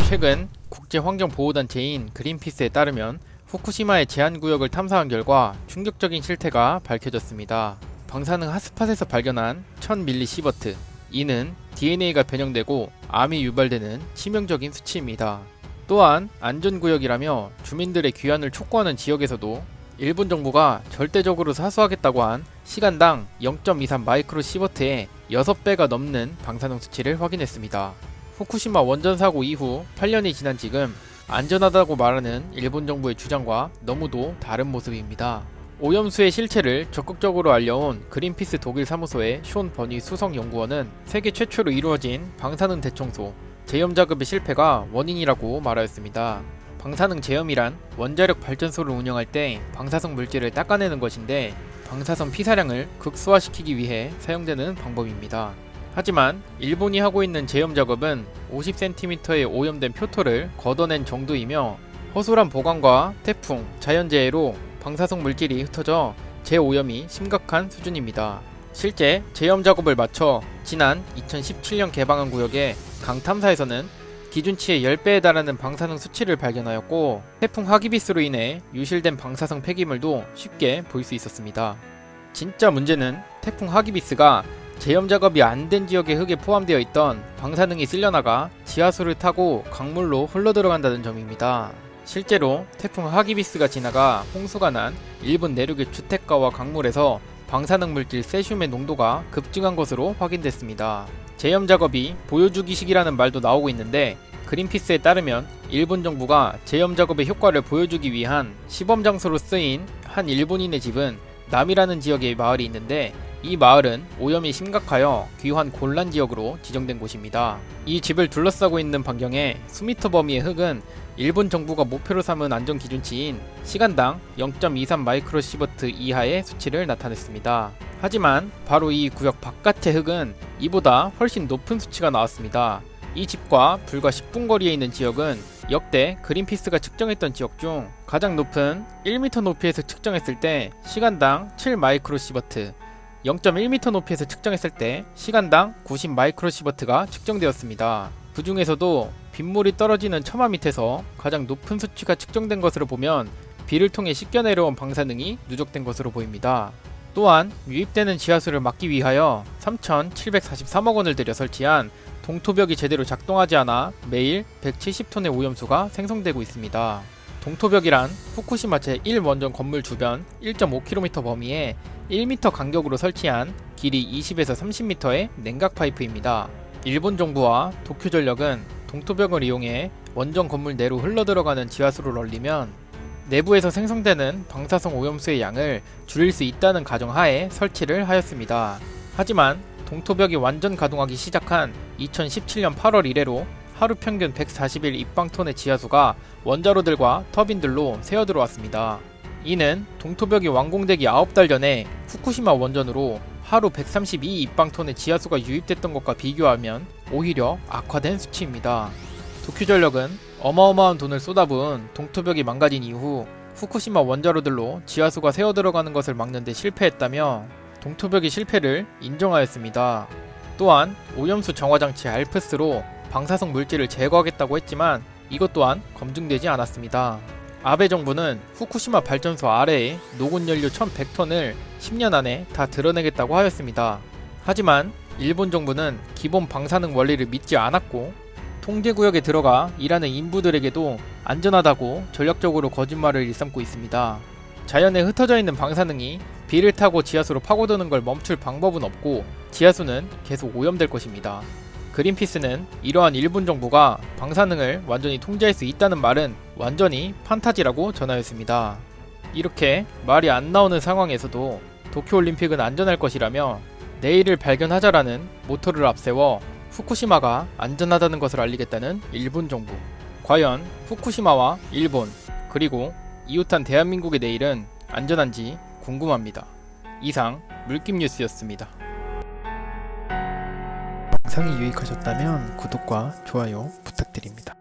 최근 국제환경보호단체인 그린피스에 따르면 후쿠시마의 제한구역을 탐사한 결과 충격적인 실태가 밝혀졌습니다. 방사능 핫스팟에서 발견한 1000mSv, 이는 DNA가 변형되고 암이 유발되는 치명적인 수치입니다. 또한 안전구역이라며 주민들의 귀환을 촉구하는 지역에서도 일본 정부가 절대적으로 사수하겠다고 한 시간당 0.23마이크로시버트의 6배가 넘는 방사능 수치를 확인했습니다. 후쿠시마 원전 사고 이후 8년이 지난 지금 안전하다고 말하는 일본 정부의 주장과 너무도 다른 모습입니다. 오염수의 실체를 적극적으로 알려온 그린피스 독일 사무소의 숀 버니 수석 연구원은 세계 최초로 이루어진 방사능 대청소, 제염 작업의 실패가 원인이라고 말하였습니다. 방사능 제염이란 원자력 발전소를 운영할 때 방사성 물질을 닦아내는 것인데, 방사성 피사량을 극소화시키기 위해 사용되는 방법입니다. 하지만 일본이 하고 있는 제염 작업은 50cm의 오염된 표토를 걷어낸 정도이며, 허술한 보관과 태풍, 자연재해로 방사성 물질이 흩어져 재오염이 심각한 수준입니다. 실제 제염 작업을 마쳐 지난 2017년 개방한 구역의 강탐사에서는 기준치의 10배에 달하는 방사능 수치를 발견하였고, 태풍 하기비스로 인해 유실된 방사성 폐기물도 쉽게 볼 수 있었습니다. 진짜 문제는 태풍 하기비스가 제염 작업이 안 된 지역의 흙에 포함되어 있던 방사능이 쓸려나가 지하수를 타고 강물로 흘러들어간다는 점입니다. 실제로 태풍 하기비스가 지나가 홍수가 난 일본 내륙의 주택가와 강물에서 방사능 물질 세슘의 농도가 급증한 것으로 확인됐습니다. 제염 작업이 보여주기식이라는 말도 나오고 있는데, 그린피스에 따르면 일본 정부가 제염 작업의 효과를 보여주기 위한 시범 장소로 쓰인 한 일본인의 집은 남이라는 지역의 마을이 있는데, 이 마을은 오염이 심각하여 귀환 곤란 지역으로 지정된 곳입니다. 이 집을 둘러싸고 있는 반경에 수미터 범위의 흙은 일본 정부가 목표로 삼은 안전 기준치인 시간당 0.23마이크로시버트 이하의 수치를 나타냈습니다. 하지만 바로 이 구역 바깥의 흙은 이보다 훨씬 높은 수치가 나왔습니다. 이 집과 불과 10분 거리에 있는 지역은 역대 그린피스가 측정했던 지역 중 가장 높은 1m 높이에서 측정했을 때 시간당 7마이크로시버트, 0.1m 높이에서 측정했을 때 시간당 90마이크로시버트가 측정되었습니다. 그 중에서도 빗물이 떨어지는 처마 밑에서 가장 높은 수치가 측정된 것으로 보면 비를 통해 씻겨 내려온 방사능이 누적된 것으로 보입니다. 또한 유입되는 지하수를 막기 위하여 3,743억 원을 들여 설치한 동토벽이 제대로 작동하지 않아 매일 170톤의 오염수가 생성되고 있습니다. 동토벽이란 후쿠시마 제1원전 건물 주변 1.5km 범위에 1m 간격으로 설치한 길이 20에서 30m의 냉각 파이프입니다. 일본 정부와 도쿄전력은 동토벽을 이용해 원전 건물 내로 흘러들어가는 지하수를 얼리면 내부에서 생성되는 방사성 오염수의 양을 줄일 수 있다는 가정하에 설치를 하였습니다. 하지만 동토벽이 완전 가동하기 시작한 2017년 8월 이래로 하루 평균 140일 입방톤의 지하수가 원자로들과 터빈들로 새어들어왔습니다. 이는 동토벽이 완공되기 9달 전에 후쿠시마 원전으로 하루 132 입방톤의 지하수가 유입됐던 것과 비교하면 오히려 악화된 수치입니다. 도쿄전력은 어마어마한 돈을 쏟아부은 동토벽이 망가진 이후 후쿠시마 원자로들로 지하수가 새어들어가는 것을 막는 데 실패했다며 동토벽의 실패를 인정하였습니다. 또한 오염수 정화장치 알프스로 방사성 물질을 제거하겠다고 했지만 이것 또한 검증되지 않았습니다. 아베 정부는 후쿠시마 발전소 아래에 녹은 연료 1100톤을 10년 안에 다 드러내겠다고 하였습니다. 하지만 일본 정부는 기본 방사능 원리를 믿지 않았고, 통제구역에 들어가 일하는 인부들에게도 안전하다고 전략적으로 거짓말을 일삼고 있습니다. 자연에 흩어져 있는 방사능이 비를 타고 지하수로 파고드는 걸 멈출 방법은 없고, 지하수는 계속 오염될 것입니다. 그린피스는 이러한 일본 정부가 방사능을 완전히 통제할 수 있다는 말은 완전히 판타지라고 전하였습니다. 이렇게 말이 안 나오는 상황에서도 도쿄올림픽은 안전할 것이라며 내일을 발견하자라는 모토를 앞세워 후쿠시마가 안전하다는 것을 알리겠다는 일본 정부. 과연 후쿠시마와 일본, 그리고 이웃한 대한민국의 내일은 안전한지 궁금합니다. 이상 물김뉴스였습니다. 영상이 유익하셨다면 구독과 좋아요 부탁드립니다.